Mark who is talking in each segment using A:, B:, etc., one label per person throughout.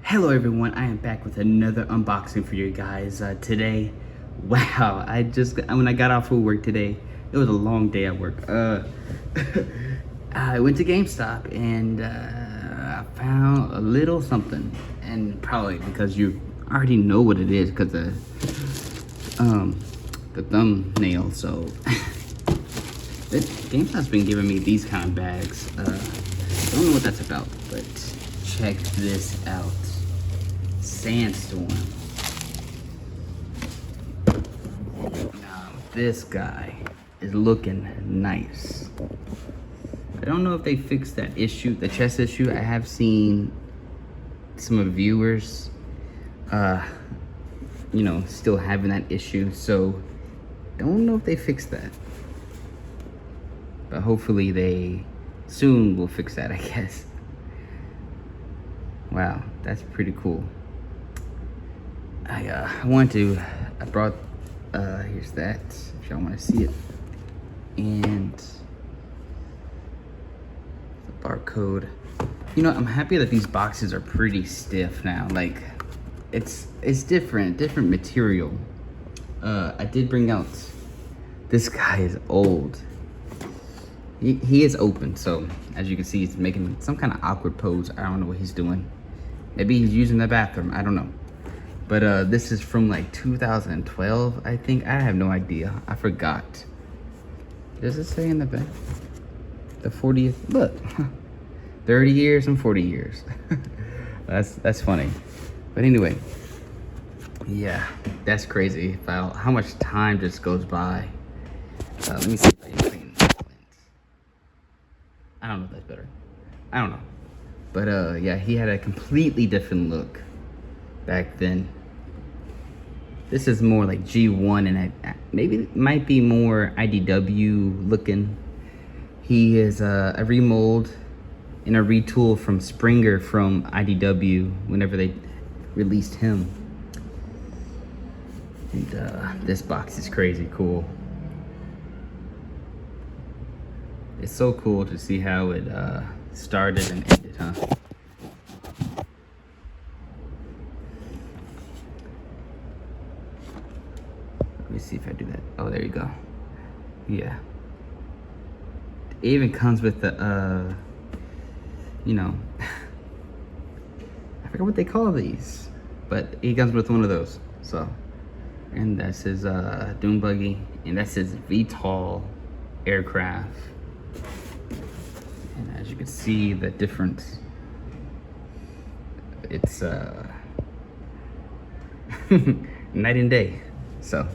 A: Hello everyone, I am back with another unboxing for you guys today. Wow, when I got off of work today, it was a long day at work. I went to GameStop and I found a little something, and probably because you already know what it is because the thumbnail. So GameStop's been giving me these kind of bags. Don't know what that's about, but check this out. Sandstorm. Now this guy is looking nice. I don't know if they fixed that issue, the chest issue. I have seen some of viewers still having that issue, so don't know if they fixed that, but hopefully they soon will fix that, I guess. Wow, that's pretty cool. I brought, here's that, if y'all want to see it, and the barcode. You know, I'm happy that these boxes are pretty stiff now. Like, it's different material. I did bring out, this guy is old. He is open, so as you can see, he's making some kind of awkward pose. I don't know what he's doing. Maybe he's using the bathroom, I don't know. But this is from like 2012, I think. I have no idea. I forgot. Does it say in the back? The 40th, look. 30 years and 40 years. That's funny. But anyway, yeah, that's crazy about how much time just goes by. Let me see if I can clean this. I don't know if that's better. I don't know. But yeah, he had a completely different look back then. This is more like G1, and maybe it might be more IDW looking. He is a remold and a retool from Springer from IDW whenever they released him. And this box is crazy cool. It's so cool to see how it started and ended, huh? Let me see if I do that. Oh, there you go. Yeah. It even comes with the, I forgot what they call these, but he comes with one of those. So, and that's his dune buggy, and that's his VTOL aircraft. And as you can see, the difference, it's night and day. So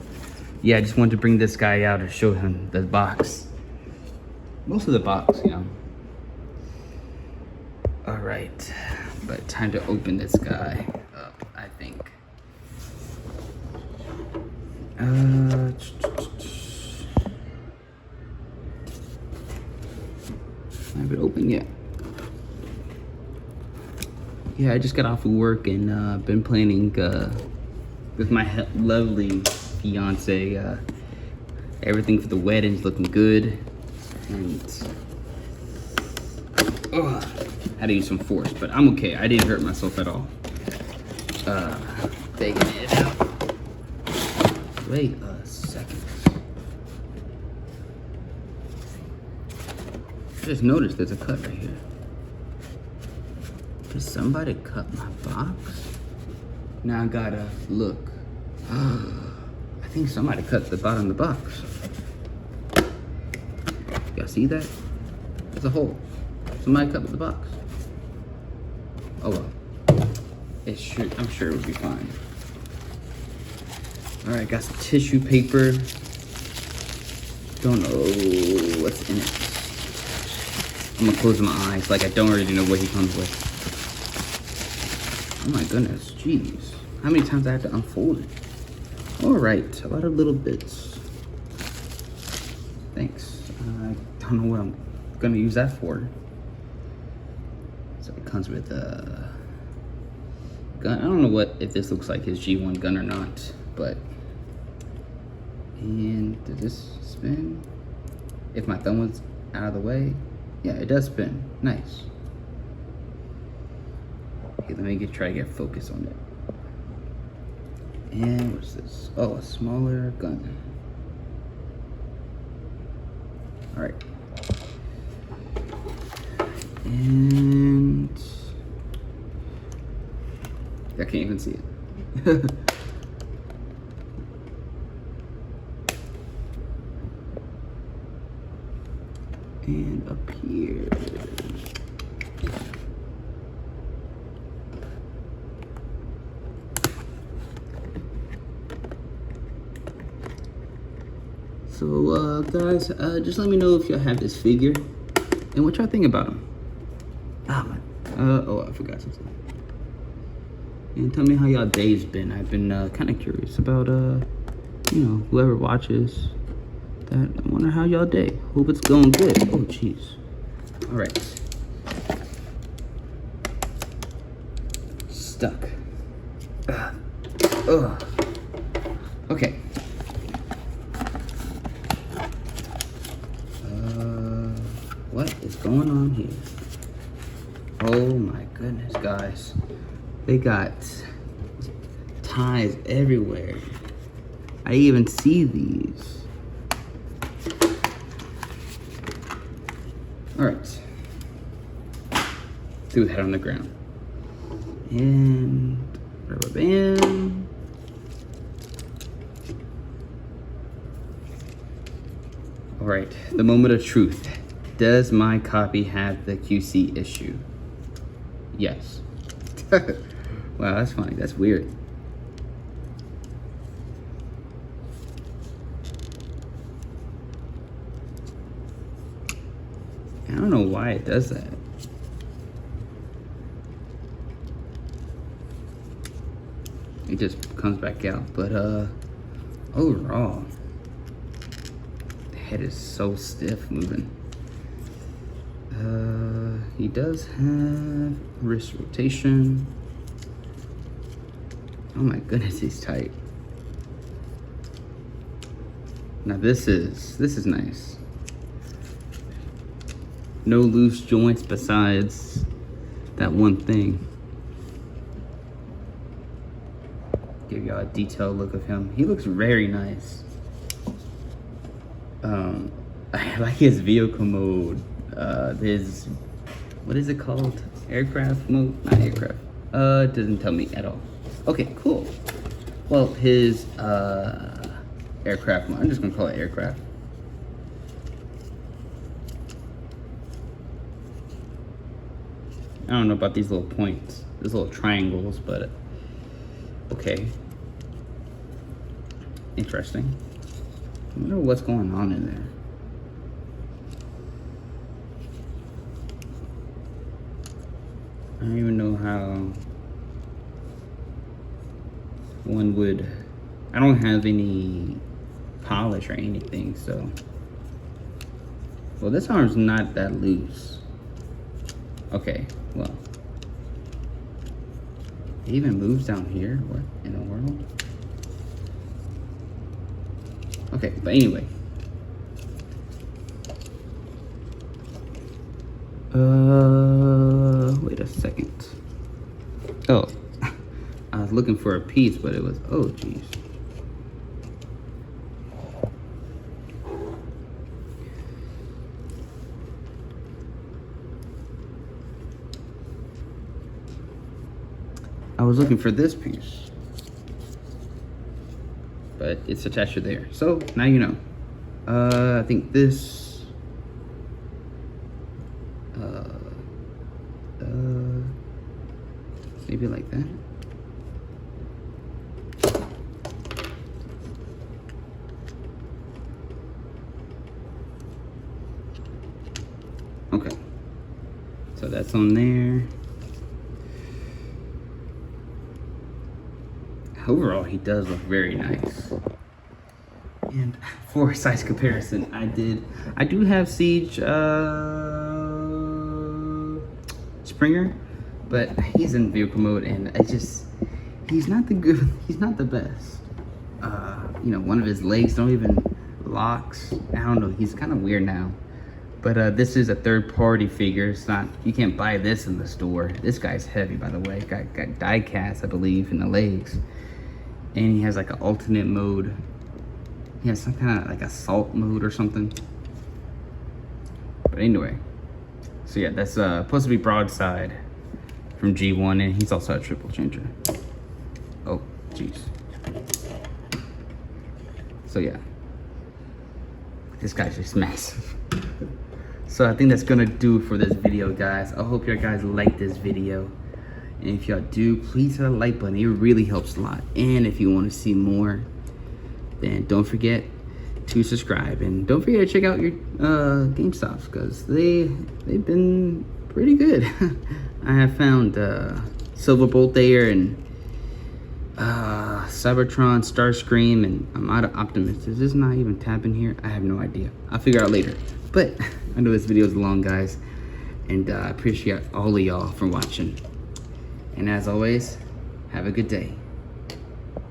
A: yeah, I just wanted to bring this guy out and show him the box. Most of the box, you know. All right, but time to open this guy up, I think. I haven't opened yet. Yeah, I just got off of work and been planning with my lovely fiance. Everything for the wedding's looking good, and had to use some force, but I'm okay. I didn't hurt myself at all. Taking it out. Wait a second. I just noticed there's a cut right here. Did somebody cut my box? Now I gotta look. I think somebody cut the bottom of the box. Y'all see that? There's a hole. Somebody cut the box. Oh well. I'm sure it would be fine. Alright, got some tissue paper. Don't know what's in it. I'm gonna close my eyes like I don't already know what he comes with. Oh my goodness, jeez. How many times I have to unfold it? Alright, a lot of little bits. Thanks. I don't know what I'm gonna use that for. So it comes with a gun. I don't know if this looks like his G1 gun or not, but. And does this spin? If my thumb was out of the way, yeah, it does spin. Nice. Okay, let me try to get focus on it. And what's this? Oh, a smaller gun. All right. And I can't even see it. And up here. So, guys, just let me know if y'all have this figure and what y'all think about him. Ah, man. Oh, I forgot something. And tell me how y'all day's been. I've been kind of curious about, you know, whoever watches that. I wonder how y'all day. Hope it's going good. Oh, jeez. All right. Stuck. Ugh. Okay. What is going on here? Oh my goodness, guys. They got ties everywhere. I even see these. All right. Threw that on the ground. And rubber band. All right, the moment of truth. Does my copy have the QC issue? Yes. Wow, that's funny. That's weird. I don't know why it does that. It just comes back out. But overall, the head is so stiff moving. He does have wrist rotation. Oh my goodness, he's tight. Now this is nice. No loose joints besides that one thing. Give y'all a detailed look of him. He looks very nice. I like his vehicle mode. His, what is it called? Aircraft mode? Not aircraft. It doesn't tell me at all. Okay, cool. Well, his aircraft mode. I'm just gonna call it aircraft. I don't know about these little points, these little triangles, but okay. Interesting. I wonder what's going on in there. I don't even know how one would. I don't have any polish or anything, so. Well, this arm's not that loose. Okay, well. It even moves down here? What in the world? Okay, but anyway. Wait a second. Oh, I was looking for a piece, but it was, oh geez. I was looking for this piece, but it's attached to there. So now you know. I think this. Maybe like that. Okay. So that's on there. Overall, he does look very nice. And for a size comparison, I do have Siege Springer, but he's in vehicle mode, and he's not the best. You know, one of his legs don't even locks. I don't know, he's kind of weird now. But this is a third-party figure. It's not, you can't buy this in the store. This guy's heavy, by the way. Got die cast, I believe, in the legs. And he has like an alternate mode. He has some kind of like assault mode or something. But anyway, so yeah, that's supposed to be Broadside from G1, and he's also a triple changer. Oh, jeez. So yeah, this guy's just massive. So I think that's gonna do it for this video, guys. I hope you guys like this video. And if y'all do, please hit the like button. It really helps a lot. And if you want to see more, then don't forget to subscribe. And don't forget to check out your GameStops, because they've been pretty good. I have found Silverbolt there, and Cybertron, Starscream, and I'm out of Optimus. Is this not even tapping here? I have no idea. I'll figure out later. But I know this video is long, guys, and I appreciate all of y'all for watching. And as always, have a good day.